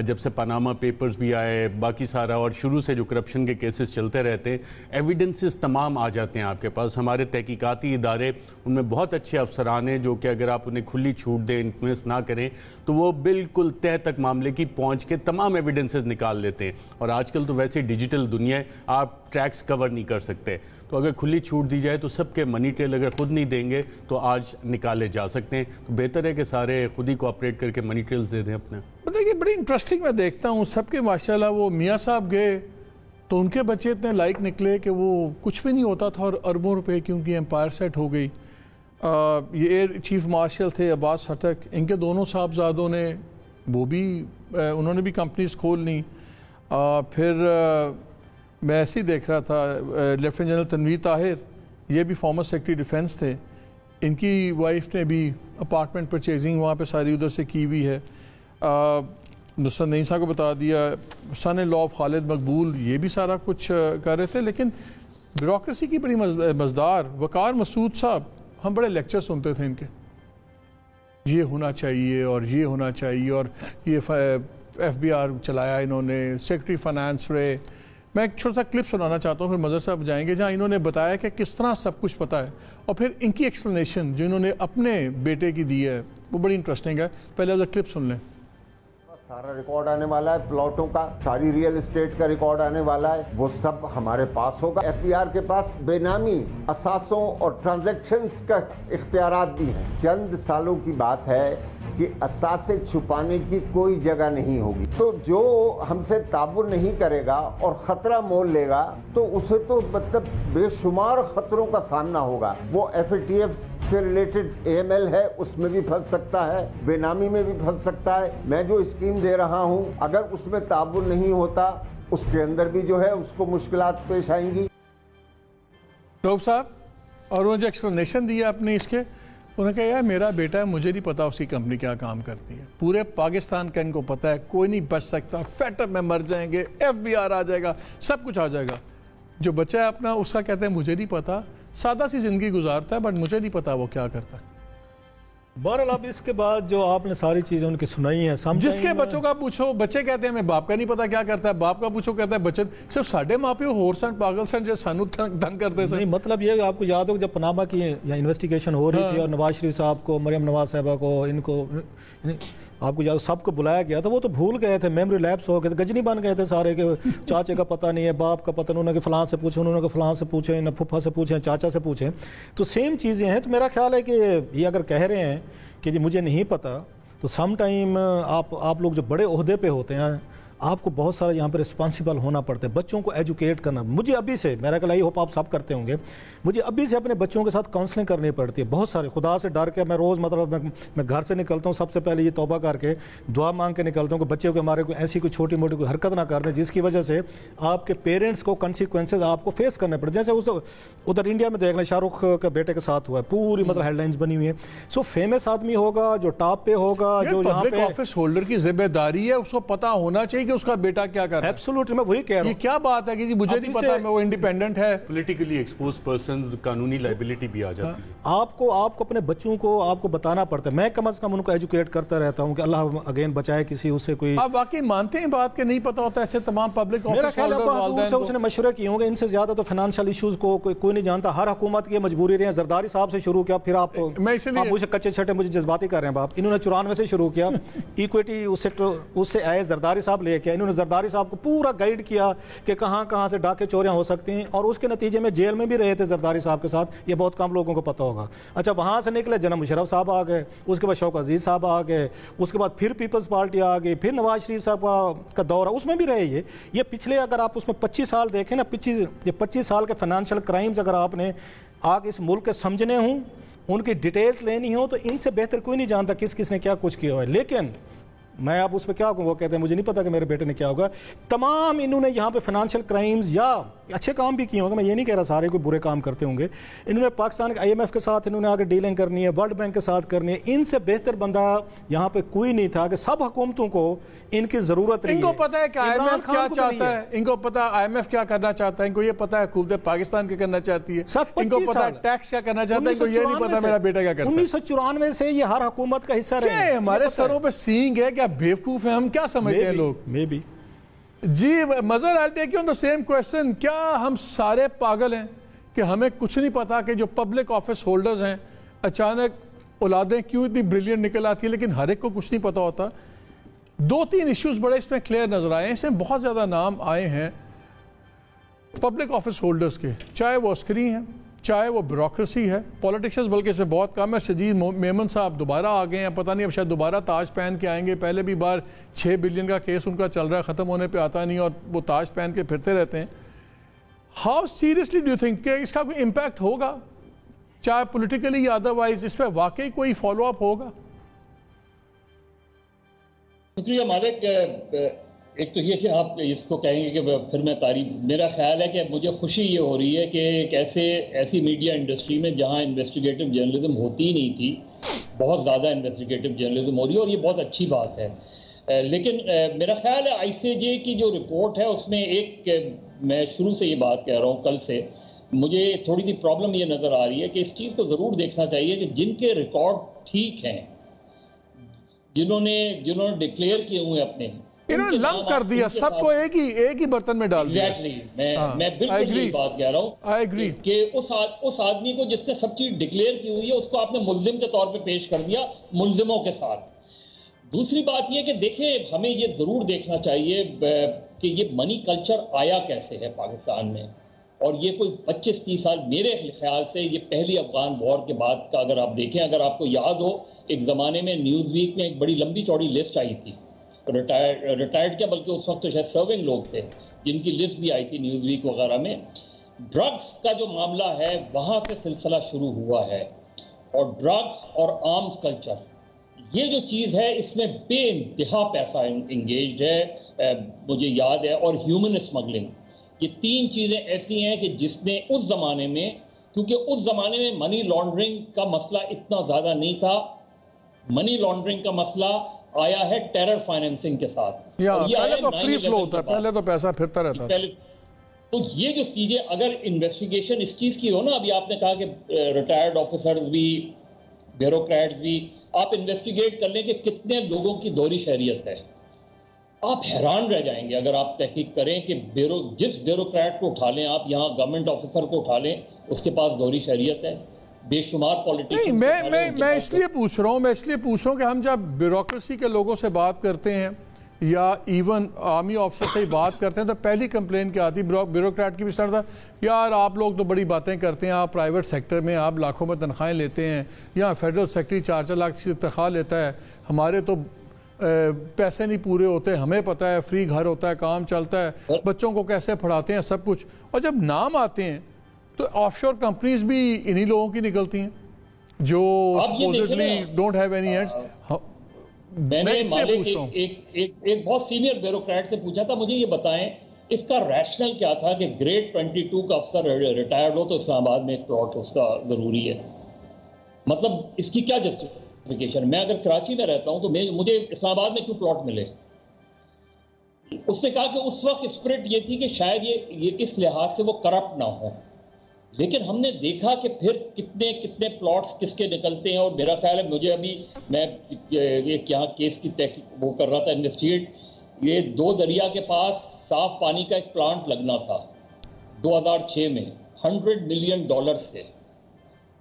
جب سے پاناما پیپرز بھی آئے, باقی سارا, اور شروع سے جو کرپشن کے کیسز چلتے رہتے ہیں, ایویڈنسز تمام آ جاتے ہیں آپ کے پاس. ہمارے تحقیقاتی ادارے, ان میں بہت اچھے افسران ہیں جو کہ اگر آپ انہیں کھلی چھوٹ دیں, انفلوئنس نہ کریں, تو وہ بالکل تہ تک معاملے کی پہنچ کے تمام ایویڈنسز نکال لیتے ہیں. اور آج کل تو ویسے ڈیجیٹل دنیا ہے, آپ ٹریکس کور نہیں کر سکتے, تو اگر کھلی چھوٹ دی جائے تو سب کے منی ٹریل اگر خود نہیں دیں گے تو آج نکالے جا سکتے ہیں. تو بہتر ہے کہ سارے خود ہی کوآپریٹ کر کے منی ٹریلز دے دیں اپنے. دیکھیے بڑی انٹرسٹنگ میں دیکھتا ہوں سب کے, ماشاءاللہ وہ میاں صاحب گئے تو ان کے بچے اتنے لائق نکلے کہ وہ کچھ بھی نہیں ہوتا تھا, اور اربوں روپے کی ان کی امپائر سیٹ ہو گئی. یہ ایئر چیف مارشل تھے عباس ہٹک, ان کے دونوں صاحبزادوں نے, وہ بھی انہوں نے بھی کمپنیز کھول لی. پھر میں ایسے ہی دیکھ رہا تھا لیفٹیننٹ جنرل تنویر طاہر, یہ بھی فارمر سیکرٹری ڈیفینس تھے, ان کی وائف نے بھی اپارٹمنٹ پرچیزنگ وہاں پہ ساری ادھر سے کی ہوئی ہے. نصرت نعیم صاحب کو بتا دیا, سن ان لا آف خالد مقبول یہ بھی سارا کچھ کر رہے تھے. لیکن بیوروکریسی کی بڑی مزدار. وقار مسعود صاحب, ہم بڑے لیکچر سنتے تھے ان کے, یہ ہونا چاہیے اور یہ ہونا چاہیے, اور یہ ایف بی آر چلایا انہوں نے, سیکرٹری فائنانس رہے. میں ایک چھوٹا سا کلپ سنانا چاہتا ہوں, پھر مظہر صاحب جائیں گے, جہاں انہوں نے بتایا کہ کس طرح سب کچھ پتہ ہے, اور پھر ان کی ایکسپلینیشن جو انہوں نے اپنے بیٹے کی دی ہے وہ بڑی انٹرسٹنگ ہے. پہلے وہ کلپ سن لیں. سارا ریکارڈ آنے والا ہے پلاٹوں کا, ساری ریئل اسٹیٹ کا ریکارڈ آنے والا ہے, وہ سب ہمارے پاس ہوگا. ایف بی آر کے پاس بے نامی اثاثوں اور ٹرانزیکشنز کا اختیارات بھی ہیں. چند سالوں کی بات ہے کہ اثاثے چھپانے کی کوئی جگہ نہیں ہوگی. تو جو ہم سے تعاون نہیں کرے گا اور خطرہ مول لے گا تو اسے تو مطلب بے شمار خطروں کا سامنا ہوگا. وہ ایف اے ٹی ایف سے ریلیٹڈ اے ایم ایل ہے, اس میں بھی پھنس سکتا ہے, بے نامی میں بھی پھنس سکتا ہے. میں جو اسکیم دے رہا ہوں اگر اس میں تعاون نہیں ہوتا اس کے اندر بھی جو ہے اس کو مشکلات پیش آئیں گی. روب صاحب, اور انہوں نے جو ایکسپلینیشن دیا اپنے اس کے, انہوں نے کہا یار میرا بیٹا ہے, مجھے نہیں پتا اس کی کمپنی کیا کام کرتی ہے, پورے پاکستان کا ان کو پتا ہے, کوئی نہیں بچ سکتا, فیٹ اپ میں مر جائیں گے, ایف بی آر آ جائے گا, سب کچھ آ جائے گا. جو بچہ ہے اپنا اس کا کہتے ہیں مجھے نہیں پتا, سادہ سی زندگی گزارتا ہے بٹ مجھے نہیں پتا وہ کیا کرتا ہے. بہرحال اب اس کے بعد جو آپ نے ساری چیزیں ان کی سنائی ہیں, جس کے بچوں کا پوچھو بچے کہتے ہیں ہمیں باپ کا نہیں پتا کیا کرتا ہے, باپ کا پوچھو کہتا ہے بچے صرف ساڑھے ماں پیو ہور سن پاگل سن جو سانو تنگ کرتے سن. نہیں مطلب یہ آپ کو یاد ہو جب پناما کی یا انویسٹیگیشن ہو رہی تھی اور نواز شریف صاحب کو, مریم نواز صاحبہ کو, ان کو آپ کو یاد سب کو بلایا گیا تھا, وہ تو بھول گئے تھے, میموری لیپس ہو گئے تھے, گجنی بن گئے تھے سارے, کہ چاچے کا پتہ نہیں ہے, باپ کا پتہ نہیں, انہوں نے فلاں سے پوچھیں, انہوں نے فلاں سے پوچھیں, نہ پھپھا سے پوچھیں, چاچا سے پوچھیں. تو سیم چیزیں ہیں. تو میرا خیال ہے کہ یہ اگر کہہ رہے ہیں کہ جی مجھے نہیں پتا, تو سم ٹائم آپ لوگ جو بڑے عہدے پہ ہوتے ہیں آپ کو بہت سارا یہاں پہ رسپانسیبل ہونا پڑتا ہے, بچوں کو ایجوکیٹ کرنا. مجھے ابھی سے, میرا خیال ہوپ آپ سب کرتے ہوں گے, مجھے ابھی سے اپنے بچوں کے ساتھ کاؤنسلنگ کرنی پڑتی ہے بہت سارے. خدا سے ڈر کے میں روز مطلب میں گھر سے نکلتا ہوں, سب سے پہلے یہ توبہ کر کے دعا مانگ کے نکلتا ہوں کہ بچے کو ہمارے کوئی ایسی کوئی چھوٹی موٹی کوئی حرکت نہ کر دیں جس کی وجہ سے آپ کے پیرنٹس کو کنسیکوینسز آپ کو فیس کرنے پڑے. جیسے ادھر انڈیا میں دیکھ لیں شاہ رخ کے بیٹے کے ساتھ ہوا ہے, پوری مطلب ہیڈ لائنز بنی ہوئی ہیں. سو فیمس آدمی ہوگا جو ٹاپ پہ ہوگا, جو یہاں پبلک پہ آفس ہولڈر کی ذمہ داری ہے, اس کو پتا ہونا چاہیے کہ اس کا بیٹا کیا کر رہا ہے. ایبسولوٹلی میں وہی کہہ رہا ہوں. یہ کیا بات ہے کہ جی مجھے نہیں پتا, میں وہ انڈیپینڈنٹ ہے. پولیٹیکلی ایکسپوز پرسن قانونی لائبلٹی بھی آ جاتی ہے. آپ کو اپنے بچوں کو آپ کو بتانا پڑتا ہے. میں کم از کم ان کو ایجوکیٹ کرتا رہتا ہوں کہ اللہ اگین بچائے کسی اس سے کوئی. آپ واقعی مانتے ہیں بات کہ نہیں پتا ہوتا ایسے تمام پبلک آفس ہولڈر اس نے مشورے کیے ہوں گے, ان سے زیادہ تو فائنانشیل ایشوز کو کوئی نہیں جانتا. ہر حکومت کی مجبوری رہی ہے. زرداری صاحب سے شروع کیا, پھر آپ مجھے کچے چھٹے مجھے جذباتی کر رہے ہیں باپ. انہوں نے 94 سے شروع کیا, ایکویٹی اس سے آئے, زرداری صاحب لے کے, انہوں نے زرداری صاحب کو پورا گائیڈ کیا کہ کہاں کہاں سے ڈاکے چوریاں ہو سکتی ہیں, اور اس کے نتیجے میں جیل میں بھی رہے تھے زرداری صاحب کے ساتھ. یہ بہت کم لوگوں کو پتہ ہوگا. اچھا وہاں سے نکلے جناب مشرف صاحب آ گئے, اس کے بعد شوق عزیز صاحب آ گئے, اس کے بعد پھر پیپلز پارٹی آ گئی, پھر نواز شریف صاحب کا دور اس میں بھی رہے. یہ پچھلے اگر آپ اس میں 25 سال دیکھیں نا, 25 سال کے فائنانشیل کرائمز اگر آپ نے آگے اس ملک کے سمجھنے ہوں, ان کی ڈیٹیلز لینی ہو, تو ان سے بہتر کوئی نہیں جانتا کس نے کیا کچھ کیا ہوا ہے. لیکن میں آپ اس پہ کیا کہوں, وہ کہتے ہیں مجھے نہیں پتا کہ میرے بیٹے نے کیا ہوگا. تمام انہوں نے یہاں پہ فائنانشیل کرائمز یا اچھے کام بھی کیے ہوں گے, میں یہ نہیں کہہ رہا سارے کوئی برے کام کرتے ہوں گے. انہوں نے پاکستان کے IMF کے ساتھ انہوں نے آگے ڈیلنگ کرنی ہے, ورلڈ بینک کے ساتھ کرنی ہے. ان سے بہتر بندہ یہاں پہ کوئی نہیں تھا کہ سب حکومتوں کو ان کی ضرورت رہی ہے. ان کو پتا ہے کہ IMF کیا چاہتا ہے, ان کو پتا IMF کیا کرنا چاہتا ہے, ان کو یہ پتا ہے حکومت پاکستان کیا کرنا چاہتی ہے, ان کو پتا ہے ٹیکس کیا کرنا چاہتا ہے, ان کو یہ نہیں پتا میرا بیٹا کیا کرتا ہے. 1994 سے یہ ہر حکومت کا حصہ رہے. ہمارے سروں پہ سینگ ہے, کیا بیوقوف ہیں ہم, کیا سمجھتے ہیں لوگ. میں بھی جی مظہر I'll take you on the same question. کیا ہم سارے پاگل ہیں کہ ہمیں کچھ نہیں پتا کہ جو پبلک آفس ہولڈرز ہیں اچانک اولادیں کیوں اتنی بریلینٹ نکل آتی ہیں, لیکن ہر ایک کو کچھ نہیں پتا ہوتا. 2-3 ایشوز بڑے اس میں کلیئر نظر آئے ہیں. اس میں بہت زیادہ نام آئے ہیں پبلک آفس ہولڈرز کے, چاہے وہ عسکری ہیں, چاہے وہ بیوروکریسی ہے, پولیٹیشنز بلکہ اس میں بہت کم ہے. شجید میمن صاحب دوبارہ آ گئے ہیں, پتہ نہیں اب شاید دوبارہ تاج پہن کے آئیں گے. پہلے بھی بار 6 بلین کا کیس ان کا چل رہا ہے, ختم ہونے پہ آتا نہیں, اور وہ تاج پہن کے پھرتے رہتے ہیں. How seriously do you think کہ اس کا کوئی امپیکٹ ہوگا, چاہے پولیٹیکلی یا ادروائز, اس پہ واقعی کوئی فالو اپ ہوگا؟ شکریہ مالک. ایک تو یہ کہ آپ اس کو کہیں گے کہ پھر میں تعریف، میرا خیال ہے کہ مجھے خوشی یہ ہو رہی ہے کہ ایک ایسی میڈیا انڈسٹری میں جہاں انویسٹیگیٹو جرنلزم ہوتی ہی نہیں تھی، بہت زیادہ انویسٹیگیٹو جرنلزم ہو رہی ہے، اور یہ بہت اچھی بات ہے. لیکن میرا خیال ہے آئی سی جے کی جو رپورٹ ہے اس میں ایک، میں شروع سے یہ بات کہہ رہا ہوں کل سے، مجھے تھوڑی سی پرابلم یہ نظر آ رہی ہے کہ اس چیز کو ضرور دیکھنا چاہیے کہ جن کے ریکارڈ ٹھیک ہیں، جنہوں نے ڈکلیئر کیے ہوئے اپنے، انہوں نے لنک کر دیا، سب کو ایک ہی برتن میں ڈال دیا. میں بالکل یہی بات کہہ رہا ہوں کہ اس آدمی کو جس نے سب چیز ڈکلیئر کی ہوئی ہے اس کو آپ نے ملزم کے طور پہ پیش کر دیا ملزموں کے ساتھ. دوسری بات یہ کہ دیکھیں، ہمیں یہ ضرور دیکھنا چاہیے کہ یہ منی کلچر آیا کیسے ہے پاکستان میں، اور یہ کوئی 25-30 سال، میرے خیال سے یہ پہلی افغان وار کے بعد کا اگر آپ دیکھیں، اگر آپ کو یاد ہو ایک زمانے میں نیوز ویک میں ایک بڑی لمبی چوڑی لسٹ آئی تھی، ریٹائرڈ کیا بلکہ اس وقت تو شاید سرونگ لوگ تھے جن کی لسٹ بھی آئی تھی نیوز ویک وغیرہ میں. ڈرگز کا جو معاملہ ہے وہاں سے سلسلہ شروع ہوا ہے، اور ڈرگز اور آرمز کلچر، یہ جو چیز ہے اس میں بے انتہا پیسہ انگیجڈ ہے، مجھے یاد ہے، اور ہیومن اسمگلنگ، یہ تین چیزیں ایسی ہیں کہ جس نے اس زمانے میں، کیونکہ اس زمانے میں منی لانڈرنگ کا مسئلہ اتنا زیادہ نہیں تھا، منی لانڈرنگ کا مسئلہ آیا ہے ٹیرر فائنینسنگ کے ساتھ. پہلے تو فری فلو ہوتا ہے، پہلے تو پیسہ پھرتا رہتا ہے. تو یہ جو چیزیں اگر انویسٹیگیشن اس چیز کی ہو نا، ابھی آپ نے کہا کہ ریٹائرڈ آفیسرز بھی، بیوروکریٹس بھی، آپ انویسٹیگیٹ کر لیں کہ کتنے لوگوں کی دوہری شہریت ہے، آپ حیران رہ جائیں گے اگر آپ تحقیق کریں کہ جس بیوروکریٹ کو اٹھا لیں آپ، یہاں گورنمنٹ آفیسر کو اٹھا لیں، اس کے پاس دوہری شہریت ہے. بے شمار پولیٹیشن. میں اس لیے پوچھ رہا ہوں کہ ہم جب بیوروکریسی کے لوگوں سے بات کرتے ہیں یا ایون آرمی آفیسر سے بات کرتے ہیں تو پہلی کمپلین کیا آتی بیوروکریٹ کی بھی سر تھا، یار آپ لوگ تو بڑی باتیں کرتے ہیں، آپ پرائیویٹ سیکٹر میں آپ لاکھوں میں تنخواہیں لیتے ہیں، یہاں فیڈرل سیکٹری 4 لاکھ کی تنخواہ لیتا ہے، ہمارے تو پیسے نہیں پورے ہوتے، ہمیں پتہ ہے فری گھر ہوتا ہے، کام چلتا ہے، بچوں کو کیسے پڑھاتے ہیں، سب کچھ. اور جب نام آتے ہیں تو آف شور کمپنیز بھی انہی لوگوں کی نکلتی ہیں جو supposedly don't have any ends. میں نے ایک بہت سینئر بیوروکریٹ سے پوچھا تھا، مجھے یہ بتائیں اس کا ریشنل کیا تھا کہ گریڈ 22 کا افسر ریٹائرڈ ہو تو اسلام آباد میں ایک پلاٹ اس کا ضروری ہے، مطلب اس کی کیا جسٹیفیکیشن؟ میں اگر کراچی میں رہتا ہوں تو مجھے اسلام آباد میں کیوں پلاٹ ملے؟ اس نے کہا کہ اس وقت اسپرٹ یہ تھی کہ شاید یہ اس لحاظ سے وہ کرپٹ نہ ہو، لیکن ہم نے دیکھا کہ پھر کتنے پلاٹس کس کے نکلتے ہیں. اور میرا خیال ہے مجھے ابھی میں یہاں کیس کی تحقیق وہ کر رہا تھا انویسٹیگیٹ، یہ 2 دریا کے پاس صاف پانی کا ایک پلانٹ لگنا تھا 2006 میں $100 ملین سے.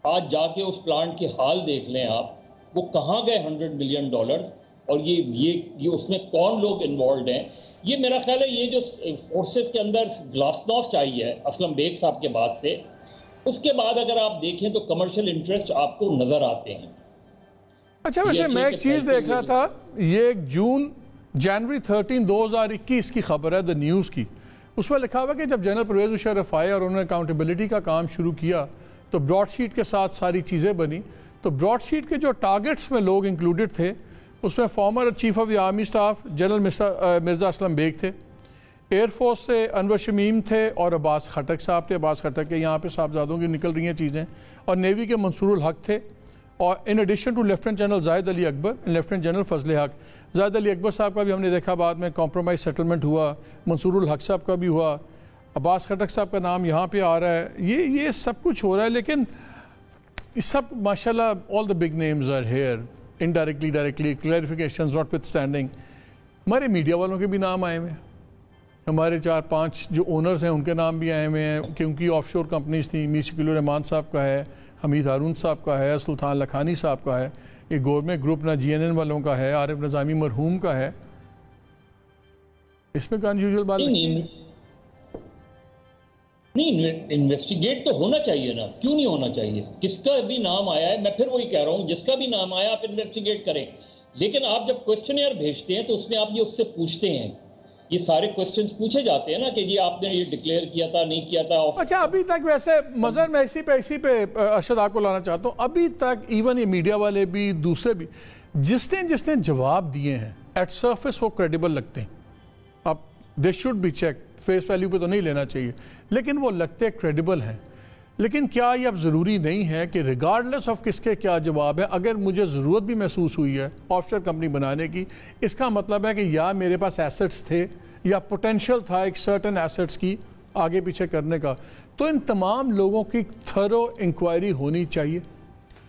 آج جا کے اس پلانٹ کی حال دیکھ لیں آپ، وہ کہاں گئے $100 ملین، اور یہ اس میں کون لوگ انوالوڈ ہیں. یہ میرا خیال ہے یہ جو فورسز کے اندر گلاسنوسٹ آئی ہے اسلم بیگ صاحب کے بعد سے، اس کے بعد اگر آپ دیکھیں تو کمرشل انٹرسٹ آپ کو نظر آتے ہیں. اچھا ویسے میں ایک چیز دیکھ رہا تھا، یہ جنوری 13 2021 کی خبر ہے دا نیوز کی، اس میں لکھا ہوا کہ جب جنرل پرویز مشرف آئے اور انہوں نے اکاؤنٹیبلٹی کا کام شروع کیا تو براڈ شیٹ کے ساتھ ساری چیزیں بنی. تو براڈ شیٹ کے جو ٹارگٹس میں لوگ انکلوڈڈ تھے اس میں former chief of the army staff general Mirza Aslam Beg تھے، ایئر فورس سے انور شمیم تھے اور عباس خٹک صاحب تھے. عباس خٹک کے یہاں پہ صاحبزادوں کی نکل رہی ہیں چیزیں، اور نیوی کے منصور الحق تھے، اور in addition to lieutenant general Zahid Ali Akbar, lieutenant general Fazal Haq. زاہد علی اکبر صاحب کا بھی ہم نے دیکھا بعد میں کمپرومائز سیٹلمنٹ ہوا، منصور الحق صاحب کا بھی ہوا، عباس خٹک صاحب کا نام یہاں پہ آ رہا ہے. یہ سب کچھ ہو رہا ہے، لیکن سب ماشاءاللہ all the big names are here indirectly directly clarifications notwithstanding. ہمارے میڈیا والوں کے بھی نام آئے ہوئے ہیں، ہمارے 4-5 جو اونرز ہیں ان کے نام بھی آئے ہوئے ہیں کہ ان کی آف شور کمپنیز تھیں. میر شکیل الرحمان صاحب کا ہے، حمید ہارون صاحب کا ہے، سلطان لکھانی صاحب کا ہے، یہ گورنمنٹ گروپ نہ JNN والوں کا ہے، عارف نظامی مرحوم کا ہے. اس میں کوئی انیوژل بات نہیں، انویسٹیگیٹ تو ہونا چاہیے نا، کیوں نہیں ہونا چاہیے؟ کس کا بھی نام آیا ہے، میں پھر وہی کہہ رہا ہوں، جس کا بھی نام آیا آپ انویسٹیگیٹ کریں. لیکن آپ جب کوسچنیئر بھیجتے ہیں تو اس میں آپ یہ اس سے پوچھتے ہیں، یہ سارے کوسچنز پوچھے جاتے ہیں نا کہ یہ آپ نے یہ ڈکلیئر کیا تھا نہیں کیا تھا. اچھا ابھی تک ویسے مظہر میں اسی پہ ارشد آپ کو لانا چاہتا ہوں، ابھی تک ایون یہ میڈیا والے بھی دوسرے بھی جس نے جواب دیے ہیں ایٹ سرفیس وہ کریڈیبل لگتے ہیں. They should be check. Face value پہ تو نہیں لینا چاہیے, لیکن وہ لگتے کریڈیبل ہیں. لیکن کیا یہ اب ضروری نہیں ہے کہ ریگارڈلیس آف کس کے کیا جواب ہے, اگر مجھے ضرورت بھی محسوس ہوئی ہے آف شور کمپنی بنانے کی, اس کا مطلب ہے کہ یا میرے پاس ایسٹس تھے یا پوٹینشیل تھا ایک سرٹن ایسٹس کی آگے پیچھے کرنے کا, تو ان تمام لوگوں کی تھرو انکوائری ہونی چاہیے.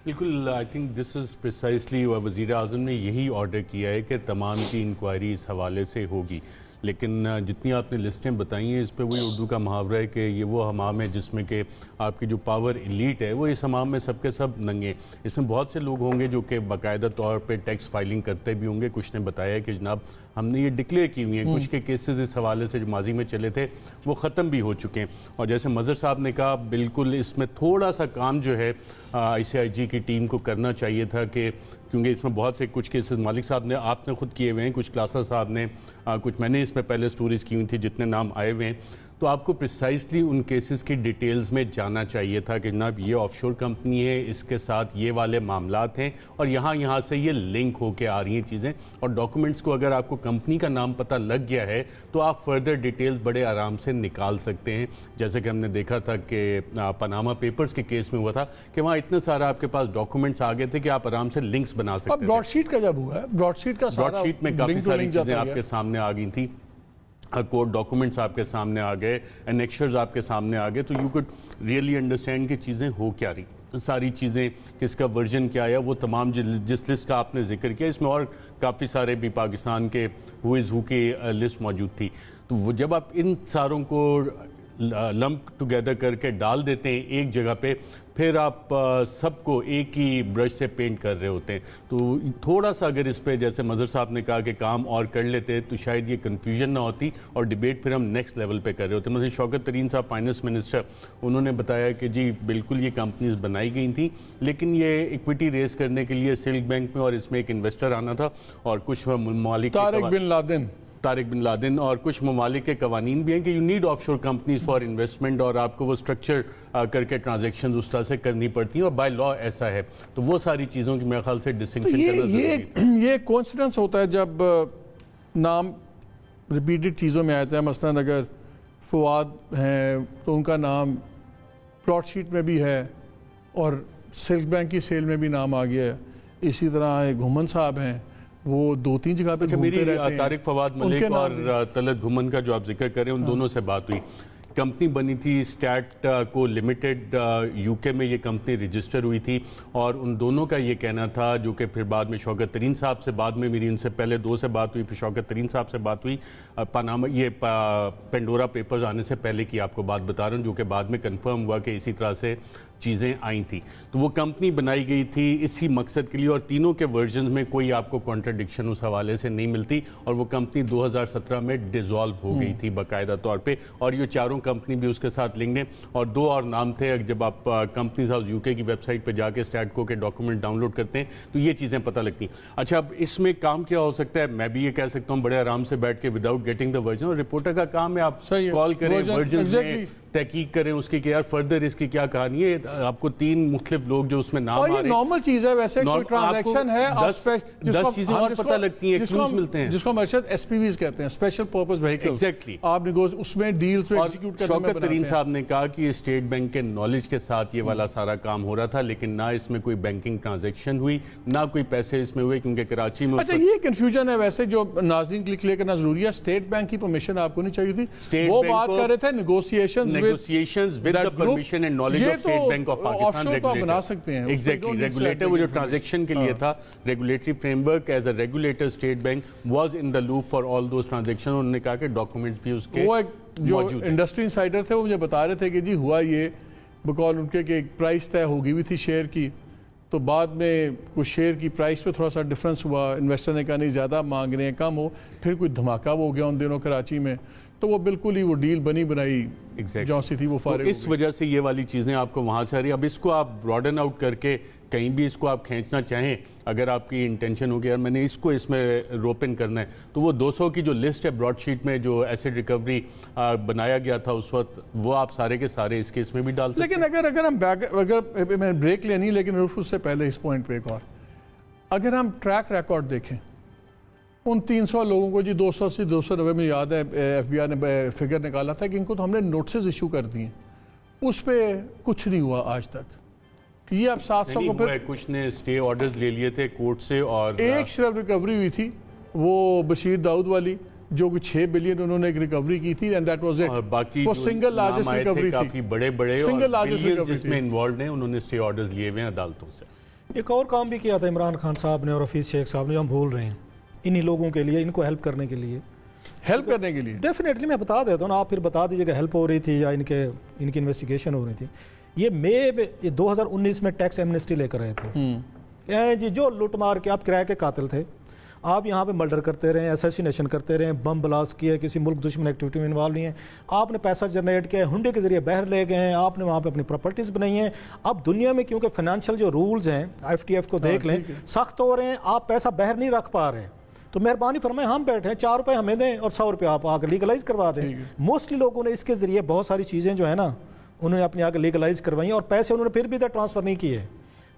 بالکل, I think this is precisely وزیر اعظم نے یہی آرڈر کیا ہے کہ تمام کی انکوائری اس حوالے سے ہوگی. لیکن جتنی آپ نے لسٹیں بتائی ہیں اس پہ وہی اردو کا محاورہ ہے کہ یہ وہ حمام ہے جس میں کہ آپ کی جو پاور ایلیٹ ہے وہ اس حمام میں سب کے سب ننگے. اس میں بہت سے لوگ ہوں گے جو کہ باقاعدہ طور پہ ٹیکس فائلنگ کرتے بھی ہوں گے. کچھ نے بتایا کہ جناب ہم نے یہ ڈکلیئر کی ہوئی ہیں, کچھ کے کیسز اس حوالے سے جو ماضی میں چلے تھے وہ ختم بھی ہو چکے ہیں. اور جیسے مظہر صاحب نے کہا, بالکل اس میں تھوڑا سا کام جو ہے آئی سی آئی جی کی ٹیم کو کرنا چاہیے تھا, کہ کیونکہ اس میں بہت سے کچھ کیسز مالک صاحب نے آپ نے خود کیے ہوئے ہیں, کچھ کلاسر صاحب نے, کچھ میں نے اس میں پہلے سٹوریز کی ہوئی تھی, جتنے نام آئے ہوئے ہیں. تو آپ کو پریسائسلی ان کیسز کی ڈیٹیلز میں جانا چاہیے تھا کہ جناب یہ آف شور کمپنی ہے, اس کے ساتھ یہ والے معاملات ہیں اور یہاں سے یہ لنک ہو کے آ رہی ہیں چیزیں. اور ڈاکومنٹس کو اگر آپ کو کمپنی کا نام پتہ لگ گیا ہے تو آپ فردر ڈیٹیلز بڑے آرام سے نکال سکتے ہیں. جیسے کہ ہم نے دیکھا تھا کہ پاناما پیپرز کے کیس میں ہوا تھا کہ وہاں اتنے سارا آپ کے پاس ڈاکومنٹس آ گئے تھے کہ آپ آرام سے لنکس بنا سکتے تھے. براڈ شیٹ کا جب ہوا ہے, براڈ شیٹ میں کافی ساری چیزیں آپ کے سامنے آ گئی تھیں, کوڈ ڈاکومنٹس آپ کے سامنے آ گئے, انیکشرز آپ کے سامنے آ گئے, تو یو کوڈ ریئلی انڈرسٹینڈ کہ چیزیں ہو کیا رہی, ساری چیزیں کس کا ورژن کیا ہے, وہ تمام جس لسٹ کا آپ نے ذکر کیا. اس میں اور کافی سارے بھی پاکستان کے ہو از ہو کی لسٹ موجود تھی. تو وہ جب آپ ان ساروں کو لمپ ٹوگیدر کر کے ڈال دیتے ہیں ایک جگہ پہ, پھر آپ سب کو ایک ہی برش سے پینٹ کر رہے ہوتے ہیں. تو تھوڑا سا اگر اس پہ جیسے مظہر صاحب نے کہا کہ کام اور کر لیتے تو شاید یہ کنفیوژن نہ ہوتی اور ڈیبیٹ پھر ہم نیکسٹ لیول پہ کر رہے ہوتے. مثلا شوکت ترین صاحب فائنانس منسٹر, انہوں نے بتایا کہ جی بالکل یہ کمپنیز بنائی گئی تھیں, لیکن یہ ایکویٹی ریز کرنے کے لیے سلک بینک میں اور اس میں ایک انویسٹر آنا تھا, اور کچھ ممالک طارق بن لادن اور کچھ ممالک کے قوانین بھی ہیں کہ یو نیڈ آف شور کمپنیز فار انویسٹمنٹ, اور آپ کو وہ اسٹرکچر کر کے ٹرانزیکشن اس طرح سے کرنی پڑتی ہیں اور بائی لا ایسا ہے. تو وہ ساری چیزوں کی میرے خیال سے ڈسٹنکشن کرنا ضروری ہے. یہ کوئنسیڈنس ہوتا ہے جب نام ریپیٹڈ چیزوں میں آتا ہے. مثلا اگر فواد ہیں تو ان کا نام براڈ شیٹ میں بھی ہے اور سلک بینک کی سیل میں بھی نام آ گیا ہے. اسی طرح گھومن صاحب ہیں, وہ 2-3 جگہ پہ گھومتے رہتے ہیں. طارق فواد ملک اور طلعت گھومن کا جو آپ ذکر کریں, ان دونوں سے بات ہوئی. کمپنی بنی تھی اسٹیٹ کو لمیٹڈ, یو کے میں یہ کمپنی رجسٹر ہوئی تھی, اور ان دونوں کا یہ کہنا تھا, جو کہ پھر بعد میں شوکت ترین صاحب سے بعد میں میری ان سے پہلے 2 سے بات ہوئی, پھر شوکت ترین صاحب سے بات ہوئی, پاناما یہ پینڈورا پیپرز آنے سے پہلے کی آپ کو بات بتا رہا ہوں, جو کہ بعد میں کنفرم ہوا کہ اسی طرح سے چیزیں آئی تھیں. تو وہ کمپنی بنائی گئی تھی اسی مقصد کے لیے, اور تینوں کے ورژنز میں کوئی آپ کو کانٹرڈکشن اس حوالے سے نہیں ملتی, اور وہ کمپنی 2017 میں ڈیزالو ہو گئی تھی باقاعدہ طور پہ, اور یہ چاروں کمپنی بھی اس کے ساتھ لنکڈ ہیں. اور 2 اور نام تھے, جب آپ کمپنیز ہاؤس یو کے کی ویب سائٹ پہ جا کے اسٹیٹکو کے ڈاکومنٹ ڈاؤن لوڈ کرتے ہیں تو یہ چیزیں پتہ لگتی ہیں. اچھا, اب اس میں کام کیا ہو سکتا ہے؟ میں بھی یہ کہہ سکتا ہوں بڑے آرام سے بیٹھ کے وداؤٹ گیٹنگ دا ورژن, اور رپورٹر کا کام ہے آپ کال کریں, ورژن میں تحقیق کریں اس کی کہ یار فردر اس کی کیا کہانی ہے. آپ کو 3 مختلف لوگ جو اس میں نام آ رہے ہیں, نارمل چیز ہے ویسے, کوئی ٹرانزیکشن ہے 10 چیزیں اور پتہ لگتی ہیں, کلوز ملتے ہیں, جس کو مرشد ایس پی ویز کہتے ہیں, اسپیشل پرپز وہیکلز. ایگزیکٹلی, آپ اس میں ڈیلز کو ایگزیکیوٹ کرنے میں بناتے ہیں. شوکت ترین صاحب نے کہا کہ اسٹیٹ بینک کے نالج کے ساتھ یہ والا سارا کام ہو رہا تھا, لیکن نہ اس میں کوئی بینکنگ ٹرانزیکشن ہوئی, نہ کوئی پیسے اس میں ہوئے, کیونکہ کراچی میں. اچھا, یہ کنفیوژن ہے ویسے جو ناظرین کے لیے کلیئر کرنا ضروری ہے. اسٹیٹ بینک کی پرمیشن آپ کو نہیں چاہیے تھی, وہ بات کر رہے تھے negotiations with the permission and knowledge of State Bank of Pakistan regulator. بنا سکتے ہیں. Exactly, regulator وہ جو ٹرانزیکشن کے لیے تھا, regulatory framework as a regulator State Bank was in the loop for all those transactions. انہوں نے کہا کہ ڈاکومنٹس بھی اس کے جو انڈسٹری انسائڈر تھے وہ مجھے بتا رہے تھے کہ جی ہوا یہ بقول ان کے کہ ایک پرائس طے ہو گئی ہوئی تھی شیئر کی, تو بعد میں کچھ شیئر کی پرائس پہ تھوڑا سا ڈفرنس ہوا, انویسٹر نے کہا نہیں زیادہ مانگ رہے ہیں, کم ہو, پھر کوئی دھماکہ ہو گیا ان دنوں کراچی میں, تو وہ بالکل ہی وہ ڈیل بنی بنائی جہاں سے تھی وہ فارغ. اس وجہ سے یہ والی چیزیں آپ کو وہاں سے آ رہی. اب اس کو آپ براڈن آؤٹ کر کے کہیں بھی اس کو آپ کھینچنا چاہیں, اگر آپ کی انٹینشن ہو گیا میں نے اس کو اس میں روپن کرنا ہے, تو وہ 200 کی جو لسٹ ہے براڈ شیٹ میں جو ایسڈ ریکوری بنایا گیا تھا اس وقت, وہ آپ سارے کے سارے اس کیس میں بھی ڈال سکتے ہیں. لیکن اگر ہم میں بریک لینی, لیکن اس سے پہلے اس پوائنٹ پہ ایک اور, اگر ہم ٹریک ریکارڈ دیکھیں ان 300 لوگوں کو جی 290 میں یاد ہے ایف بی آئی نے فگر نکالا تھا کہ ان کو تو ہم نے نوٹسز ایشو کر دیے, اس پہ کچھ نہیں ہوا آج تک. یہ اب 700 کو پھر کچھ نے اسٹے آرڈرز لے لیے تھے کورٹ سے, اور ایک صرف ریکوری ہوئی تھی وہ بشیر داؤد والی جو کہ 6 بلین انہوں نے ایک ریکوری کی تھی, اینڈ دیٹ واز اٹ. اور باقی وہ سنگل لارجسٹ ریکوری تھی, کافی بڑے سنگل لارجسٹ بلینز جس میں انوالوڈ ہیں, انہوں نے اسٹے آرڈرز لیے ہوئے ہیں عدالتوں سے. ایک اور کام بھی کیا تھا عمران خان صاحب نے اور حفیظ شیخ صاحب نے, ہم بھول رہے ہیں انہی لوگوں کے لیے, ان کو ہیلپ کرنے کے لیے ڈیفینیٹلی میں بتا دیتا ہوں نا, آپ پھر بتا دیجیے کہ ہیلپ ہو رہی تھی یا ان کی انویسٹیگیشن ہو رہی تھی. یہ 2019 میں ٹیکس ایمنسٹی لے کر رہے تھے جی, جو لوٹ مار کے آپ کرائے کے قاتل تھے, آپ یہاں پہ مرڈر کرتے رہے, اسیسینیشن کرتے رہے, بم بلاسٹ کیے, کسی ملک دشمن ایکٹیویٹی میں انوالو نہیں ہیں, آپ نے پیسہ جنریٹ کیا, ہنڈے کے ذریعے باہر لے گئے ہیں, آپ نے وہاں پہ اپنی پراپرٹیز بنائی ہیں. اب دنیا میں کیونکہ فائنینشیل جو رولز ہیں FTF کو دیکھ لیں سخت ہو رہے ہیں, آپ پیسہ باہر نہیں رکھ پا رہے ہیں, تو مہربانی فرمائیں ہم بیٹھے ہیں 4 روپے ہمیں دیں اور 100 روپے آپ آگے لیگلائز کروا دیں. موسٹلی لوگوں نے اس کے ذریعے بہت ساری چیزیں جو ہے نا انہوں نے اپنی آگے لیگلائز کروائی ہیں, اور پیسے انہوں نے پھر بھی ادھر ٹرانسفر نہیں کیے,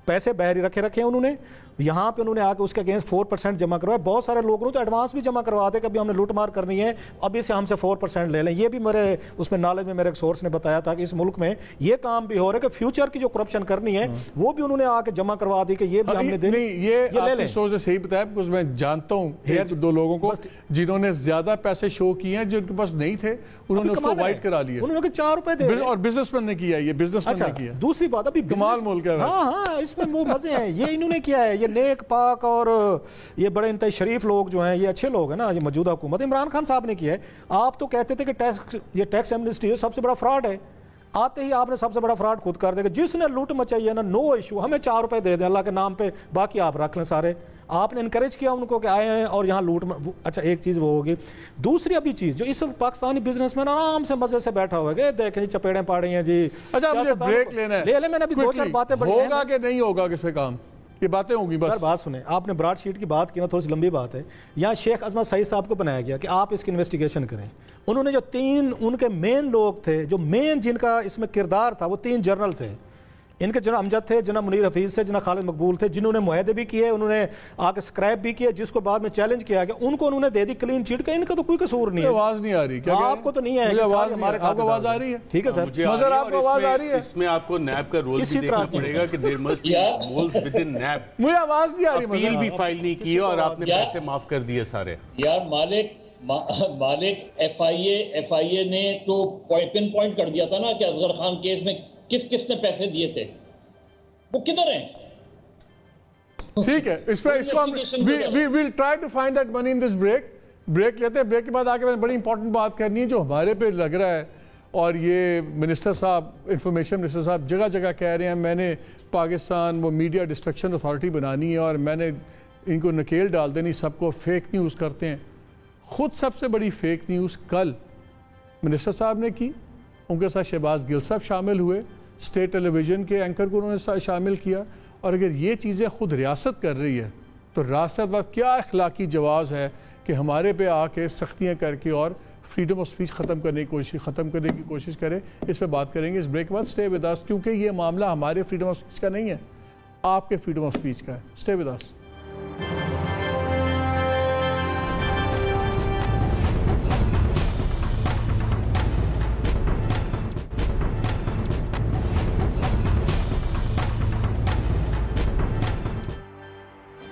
پیسے باہر ہی رکھے انہوں نے. یہاں پہ انہوں نے آ کے اس کے اگینسٹ 4% جمع کروایا. بہت سارے لوگوں نے تو ایڈوانس بھی جمع کرواتے کہ ابھی ہم نے لوٹ مار کرنی ہے, ابھی سے ہم سے 4% لے لیں. یہ بھی میرے اس میں نالج میں میرے ایک سورس نے بتایا تھا کہ اس ملک میں یہ کام بھی ہو رہا ہے کہ فیوچر کی جو کرپشن کرنی ہے وہ بھی انہوں نے آ کے جمع کروا دی کہ یہ بھی ہم نے دینی. یہ آپ نے سوچ سے صحیح بتایا, because میں جانتا ہوں 1-2 لوگوں کو جنہوں نے زیادہ پیسے شو کیے ہیں جن کے پاس نہیں تھے, انہوں نے اس کو وائٹ کرا لیا, انہوں نے 4 روپے دے, اور بزنس مین نے کیا, یہ بزنس مین نے کیا. دوسری بات ابھی کمال ملک ہے, ہاں اس میں وہ مزے ہیں, یہ انہوں نے کیا ہے, یہ نیک پاک اور یہ بڑے انتہائی شریف لوگ جو ہیں, یہ اچھے لوگ ہیں نا, یہ موجودہ حکومت عمران خان صاحب نے کیا ہے. آپ تو کہتے تھے کہ یہ ٹیکس ایمنسٹی سب سے بڑا فراڈ ہے, آتے ہی آپ نے سب سے بڑا فراڈ خود کر دے کہ جس نے لوٹ مچائی ہے نا, نو ایشو, ہمیں 4 روپے دے دیں اللہ کے نام پہ, باقی آپ رکھ لیں سارے. آپ نے انکریج کیا ان کو کہ آئے ہیں اور یہاں لوٹ. اچھا ایک چیز وہ ہوگی. دوسری ابھی چیز جو اس وقت پاکستانی بزنس مین آرام سے مزے سے بیٹھا ہوا ہے, دیکھیں جی چپیڑیں پاڑی ہیں جی. اچھا مجھے بریک لینا ہے, لے لیں, میں نے ابھی 2-4 باتیں بڑی ہوگا کہ نہیں ہوگا کس پہ کام, یہ باتیں ہوں گی. بس سر بات سنیں, آپ نے براڈ شیٹ کی بات کی نا, تھوڑی سی لمبی بات ہے. یہاں شیخ عظمت سعید صاحب کو بنایا گیا کہ آپ اس کی انویسٹیگیشن کریں. انہوں نے جو 3 ان کے مین لوگ تھے, جو مین جن کا اس میں کردار تھا, وہ 3 جرنلز ہیں. ان کے جناب امجد تھے, جناب منیر حفیظ تھے, جناب خالد مقبول تھے, جنہوں نے معاہدے بھی کیے, انہوں نے آ کے اسکریپ بھی کیا, جس کو بعد میں چیلنج کیا گیا. ان کو انہوں نے دے دی کلین چیٹ کہ ان کا تو کوئی قصور نہیں ہے. آواز نہیں آ رہی, کیا آپ کو تو نہیں ہے, آپ کو آواز آ رہی ہے, ٹھیک ہے سر, مگر آپ کو آواز آ رہی ہے. اس میں آپ کو نیب کا رول بھی دیکھنا پڑے گا کہ there must be rules within NAB. مجھے آواز نہیں آ رہی, اپیل بھی فائل نہیں کی اور آپ نے پیسے معاف کر دیے سارے. یار مالک ایف آئی اے نے تو پن پوائنٹ کر دیا تھا نا کہ اصغر خان کیس میں کس نے پیسے دیے تھے, وہ کدھر ہیں؟ ٹھیک ہے, اس کو ہم we'll try to find that money in this break لیتے ہیں. بریک کے بعد آگے میں نے بڑی امپورٹنٹ بات کرنی ہے جو ہمارے پہ لگ رہا ہے, اور یہ منسٹر صاحب, انفارمیشن منسٹر صاحب جگہ جگہ کہہ رہے ہیں میں نے پاکستان وہ میڈیا ڈسٹرکشن اتھارٹی بنانی ہے اور میں نے ان کو نکیل ڈال دینی, سب کو فیک نیوز کرتے ہیں. خود سب سے بڑی فیک نیوز کل منسٹر صاحب نے کی, ان کے ساتھ شہباز گل صاحب شامل ہوئے, اسٹیٹ ٹیلی ویژن کے اینکر کو انہوں نے شامل کیا. اور اگر یہ چیزیں خود ریاست کر رہی ہے تو ریاست کا کیا اخلاقی جواز ہے کہ ہمارے پہ آ کے سختیاں کر کے اور فریڈم آف سپیچ ختم کرنے کی کوشش کرے. اس پہ بات کریں گے اس بریک کے بعد. اسٹے ود اس, کیونکہ یہ معاملہ ہمارے فریڈم آف سپیچ کا نہیں ہے, آپ کے فریڈم آف سپیچ کا ہے. Stay with us.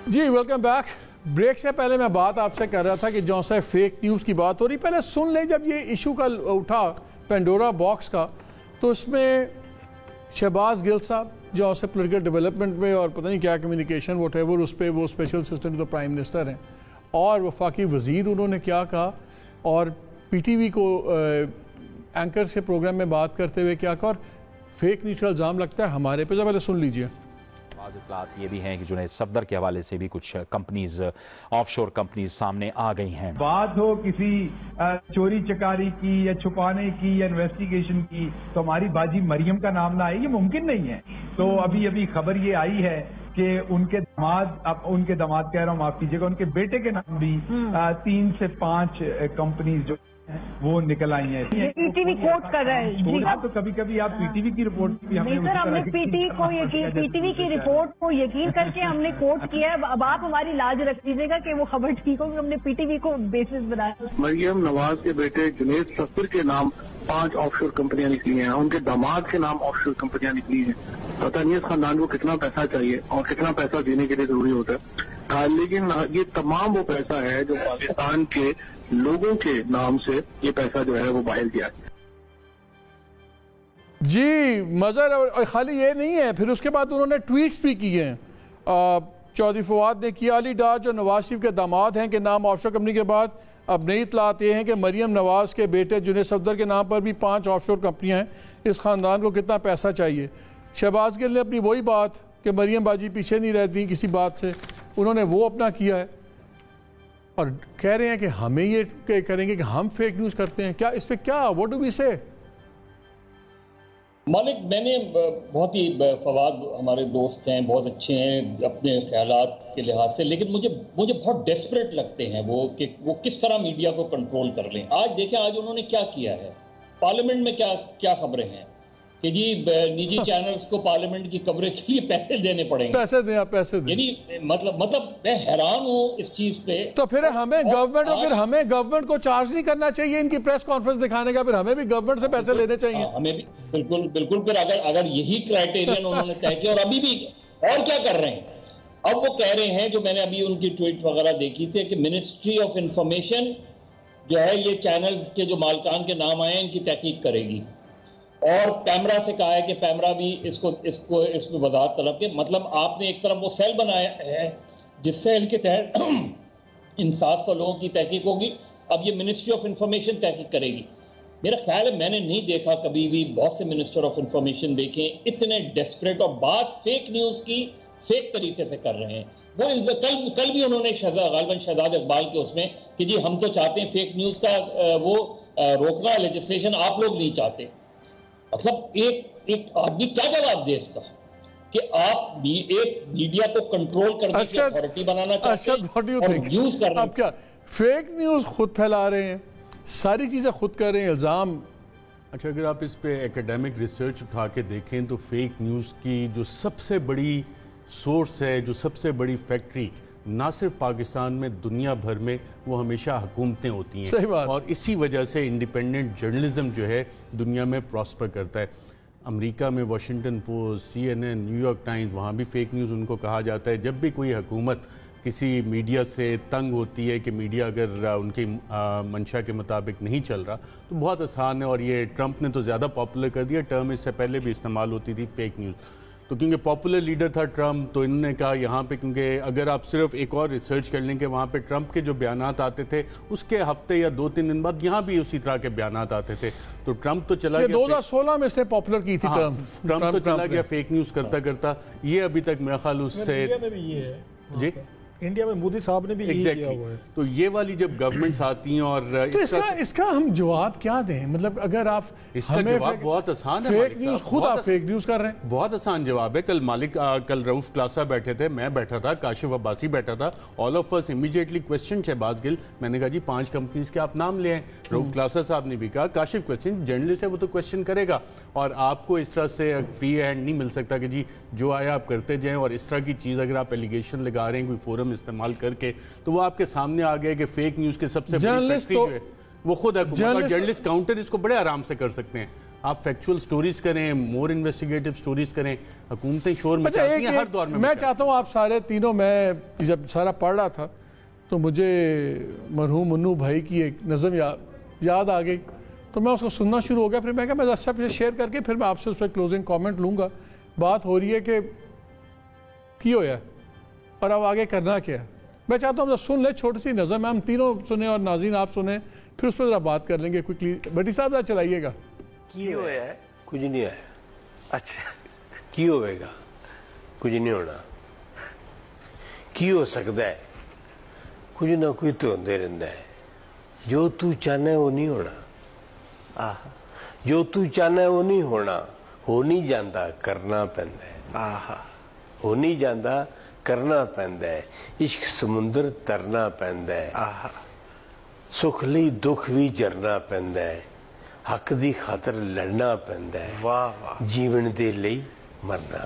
جی ویلکم بیک. بریک سے پہلے میں بات آپ سے کر رہا تھا کہ جو سے فیک نیوز کی بات ہو رہی, پہلے سن لیں. جب یہ ایشو کا اٹھا پینڈورا باکس کا, تو اس میں شہباز گل صاحب جو سے پولیٹیکل ڈیولپمنٹ میں اور پتہ نہیں کیا کمیونیکیشن واٹ ایور, اس پہ وہ اسپیشل اسسٹنٹ تو پرائم منسٹر ہیں, اور وفاقی وزیر انہوں نے کیا کہا, اور پی ٹی وی کو اینکر سے پروگرام میں بات کرتے ہوئے کیا کہا, اور فیک نیوز کا الزام لگتا ہے ہمارے پہ. پہلے سن لیجئے. بعض اطلاعات یہ بھی ہیں کہ جنید صفدر کے حوالے سے بھی کچھ کمپنیز, آف شور کمپنیز سامنے آ گئی ہیں. بات ہو کسی چوری چکاری کی یا چھپانے کی یا انویسٹیگیشن کی, تو ہماری باجی مریم کا نام نہ آئے, یہ ممکن نہیں ہے. تو ابھی خبر یہ آئی ہے کہ ان کے داماد کہہ رہا ہوں معاف کیجیے گا، ان کے بیٹے کے نام بھی 3 سے 5 کمپنیز جو وہ نکل آئی ہیں. پی ٹی وی کوٹ کر رہا ہے تو کبھی کبھی آپ پی ٹی وی کی رپورٹ بھی نہیں سر، ہم نے پی ٹی وی کی رپورٹ کو یقین کر کے ہم نے کوٹ کیا ہے. اب آپ ہماری لاج رکھ لیجیے گا کہ وہ خبر ٹھیک ہوگی. ہم نے پی ٹی وی کو بیسس بنایا. مریم نواز کے بیٹے جنید صفدر کے نام 5 آف شور کمپنیاں نکلی ہیں، ان کے داماد کے نام آف شور کمپنیاں نکلی ہیں. پتہ نہیں اس خاندان کو کتنا پیسہ چاہیے اور کتنا پیسہ دینے کے لیے ضروری ہوتا ہے. لیکن یہ تمام وہ پیسہ ہے جو پاکستان کے لوگوں کے نام سے یہ پیسہ جو ہے وہ باہر کیا ہے. جی مظہر، اور خالی یہ نہیں ہے، پھر اس کے بعد انہوں نے ٹویٹس بھی کیے ہیں. چودھری فواد نے کیا علی ڈار جو نواز شریف کے داماد ہیں کہ نام آف شور کمپنی کے بعد اب نئی اطلاعات یہ ہیں کہ مریم نواز کے بیٹے جنید صفدر کے نام پر بھی 5 آف شور کمپنیاں ہیں. اس خاندان کو کتنا پیسہ چاہیے. شہباز گل نے اپنی وہی بات کہ مریم باجی پیچھے نہیں رہتی کسی بات سے، انہوں نے وہ اپنا کیا ہے اور کہہ رہے ہیں کہ ہمیں یہ کریں گے کہ ہم فیک نیوز کرتے ہیں. کیا اس پہ کیا واٹ ڈو وی سے؟ مالک، میں نے بہت ہی فواد ہمارے دوست ہیں، بہت اچھے ہیں اپنے خیالات کے لحاظ سے، لیکن مجھے بہت ڈیسپریٹ لگتے ہیں وہ کہ وہ کس طرح میڈیا کو کنٹرول کر لیں. آج دیکھیں آج انہوں نے کیا کیا ہے. پارلیمنٹ میں کیا خبریں ہیں کہ جی نجی چینلز کو پارلیمنٹ کی کوریج کے لیے پیسے دینے پڑیں گے. پیسے دیں، آپ پیسے دیں. یعنی مطلب میں حیران ہوں اس چیز پہ. تو پھر ہمیں گورنمنٹ کو چارج نہیں کرنا چاہیے ان کی پریس کانفرنس دکھانے کا، پھر ہمیں بھی گورنمنٹ سے پیسے لینے چاہیے. ہمیں بھی بالکل پھر اگر یہی کرائٹیرین انہوں نے طے کیا اور ابھی بھی اور کیا کر رہے ہیں. اب وہ کہہ رہے ہیں، جو میں نے ابھی ان کی ٹویٹ وغیرہ دیکھی تھی، کہ منسٹری آف انفارمیشن جو ہے یہ چینلز کے جو مالکان کے نام آئے ہیں ان کی تحقیق کرے گی، اور پیمرا سے کہا ہے کہ پیمرا بھی اس میں وضاحت طلب کے. مطلب آپ نے ایک طرف وہ سیل بنایا ہے جس سیل کے تحت ان 700 لوگوں کی تحقیق ہوگی. اب یہ منسٹری آف انفارمیشن تحقیق کرے گی. میرا خیال ہے میں نے نہیں دیکھا کبھی بھی بہت سے منسٹر آف انفارمیشن دیکھیں اتنے ڈیسپریٹ اور بات فیک نیوز کی فیک طریقے سے کر رہے ہیں. وہ کل بھی انہوں نے غالباً شہزاد اقبال کے اس میں کہ جی ہم تو چاہتے ہیں فیک نیوز کا وہ روکنا، لیجسلیشن آپ لوگ نہیں چاہتے. مطلب ایک آدمی کیا جواب دے اس کا کہ آپ ایک میڈیا کو کنٹرول کرنے کی اتھارٹی بنانا چاہتے ہیں اور نیوز کر رہے ہیں. اب کیا فیک نیوز خود پھیلا رہے ہیں، ساری چیزیں خود کر رہے ہیں، الزام. اچھا، اگر آپ اس پہ ایکیڈیمک ریسرچ اٹھا کے دیکھیں تو فیک نیوز کی جو سب سے بڑی سورس ہے، جو سب سے بڑی فیکٹری نہ صرف پاکستان میں، دنیا بھر میں، وہ ہمیشہ حکومتیں ہوتی ہیں. صحیح بات. اور اسی وجہ سے انڈیپینڈنٹ جرنلزم جو ہے دنیا میں پراسپر کرتا ہے. امریکہ میں Washington post, CNN، new York Times, وہاں بھی فیک نیوز ان کو کہا جاتا ہے. جب بھی کوئی حکومت کسی میڈیا سے تنگ ہوتی ہے کہ میڈیا اگر ان کی منشا کے مطابق نہیں چل رہا تو بہت آسان ہے. اور یہ ٹرمپ نے تو زیادہ پاپولر کر دیا، ٹرم اس سے پہلے بھی استعمال ہوتی تھی فیک نیوز. تو کیونکہ پاپولر لیڈر تھا ٹرمپ، تو انہوں نے کہا یہاں پہ، کیونکہ اگر آپ صرف ایک اور ریسرچ کر لیں کہ وہاں پہ ٹرمپ کے جو بیانات آتے تھے اس کے ہفتے یا 2-3 دن بعد یہاں بھی اسی طرح کے بیانات آتے تھے. تو ٹرمپ تو چلا گیا، 2016 میں اس نے پاپولر کی تھی. ٹرمپ تو چلا گیا فیک نیوز کرتا. یہ ابھی تک میرا خیال اس سے جی انڈیا میں مودی صاحب نے بھی یہی کیا ہوا ہے. تو یہ والی جب گورنمنٹس آتی ہیں اور اس کا ہم جواب کیا دیں؟ مطلب اگر آپ اس کا جواب بہت آسان ہے. فیک نیوز خود آپ فیک نیوز کر رہے ہیں. بہت آسان جواب ہے. کل رؤف کلاسا بیٹھے تھے، میں بیٹھا تھا، کاشف عباسی بیٹھا تھا. All of us immediately question Shahbaz Gill. میں نے کہا جی 5 کمپنیز کے آپ نام لے آئیں. رؤف کلاسا صاحب نے بھی کہا کاشف کوسچن جرنلسٹ ہے وہ تو کوسچن کرے گا، اور آپ کو اس طرح سے فری ہینڈ نہیں مل سکتا کہ جی جو آیا آپ کرتے جائیں. اور اس طرح کی چیز اگر آپ ایلیگیشن لگا رہے ہیں کوئی فورم استعمال کر کے، تو وہ آپ کے سامنے آ گئے کہ فیک نیوز کے سب سے بڑی فیکٹری جو ہے وہ خود حکومت. اور جرنلسٹ کاؤنٹر اس کو بڑے آرام سے کر سکتے ہیں. آپ فیکچول سٹوریز کریں، مور انویسٹیگیٹو سٹوریز کریں. حکومتیں شور مچاتی ہیں ہر دور میں. میں چاہتا ہوں آپ سارے تینوں، میں جب سارا پڑھ رہا تھا تو مجھے مرحوم منو بھائی کی ایک نظم یاد آ گئی، تو میں اس کو سننا شروع ہو گیا. پھر میں کہا میں سب سے شیئر کر کے پھر میں آپ سے اس پہ کلوزنگ کامنٹ لوں گا. بات ہو رہی ہے کہ کی ہویا اور اب آگے کرنا کیا ہے. میں چاہتا ہوں سن لیں، چھوٹی سی نظم ہے، ہم تینوں سنیں اور ناظرین آپ سنیں، پھر اس پہ ذرا بات کر لیں گے کوئکلی. بٹی صاحب ذرا چلائیے گا. کی ہویا ہے؟ کچھ نہیں ہے. اچھا کی ہوئے گا؟ کچھ نہیں ہونا. کی ہو سکتا ہے؟ کچھ نہ کچھ تو ہوندے رہندا ہے. جو تو چاہنا ہے وہ نہیں ہونا. جو تو چاہنا ہے وہ نہیں ہونا. ہو نہیں جاندا، کرنا پیندا ہے. ਹੋ ਨਹੀਂ ਜਾਂਦਾ, ਕਰਨਾ ਪੈਂਦਾ ਹੈ। ਇਸ਼ਕ ਸਮੁੰਦਰ ਤਰਨਾ ਪੈਂਦਾ ਹੈ, ਸੁਖ ਲਈ ਦੁੱਖ ਵੀ ਜਰਨਾ ਪੈਂਦਾ ਹੈ, ਹੱਕ ਦੀ ਖਾਤਰ ਲੜਨਾ ਪੈਂਦਾ ਹੈ, ਵਾਹ ਵਾਹ, ਜੀਵਨ ਦੇ ਲਈ ਮਰਨਾ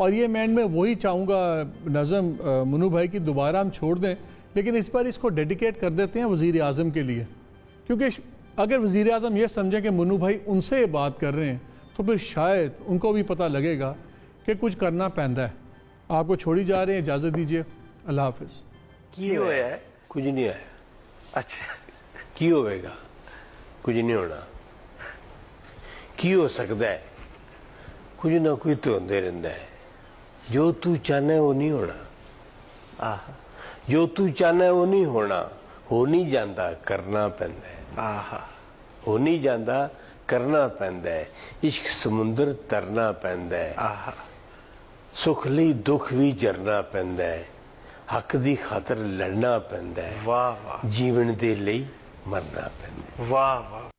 اور یہ میں وہی چاہوں گا نظم منو بھائی کی دوبارہ ہم چھوڑ دیں لیکن اس بار اس کو ڈیڈیکیٹ کر دیتے ہیں وزیر اعظم کے لیے, کیونکہ اگر وزیر اعظم یہ سمجھیں کہ منو بھائی ان سے بات کر رہے ہیں تو پھر شاید ان کو بھی پتہ لگے گا کہ کچھ کرنا پیندا ہے. آپ کو چھوڑی جا رہے ہیں, اجازت دیجیے, اللہ حافظ. کی ہویا ہے کچھ نہیں ہے. اچھا کی ہوئے گا کچھ نہیں ہونا. کی ہو سکتا ہے کچھ نہ کوئی تو ہوندے رہندا ہے. جو تو چاہنا ہے وہ نہیں ہونا. جو تو چاہنا ہے وہ نہیں ہونا. ہو نہیں جاندا کرنا پیندا ہے. ہو نہیں جاندا کرنا پیندا ہے. عشق سمندر ترنا پیندا ہے. سکھ لئی دکھ بھی جرنا پیندا ہے. حق دی خاطر لڑنا پیندا ہے. جیون دے لئی مرنا پیندا ہے. واہ واہ.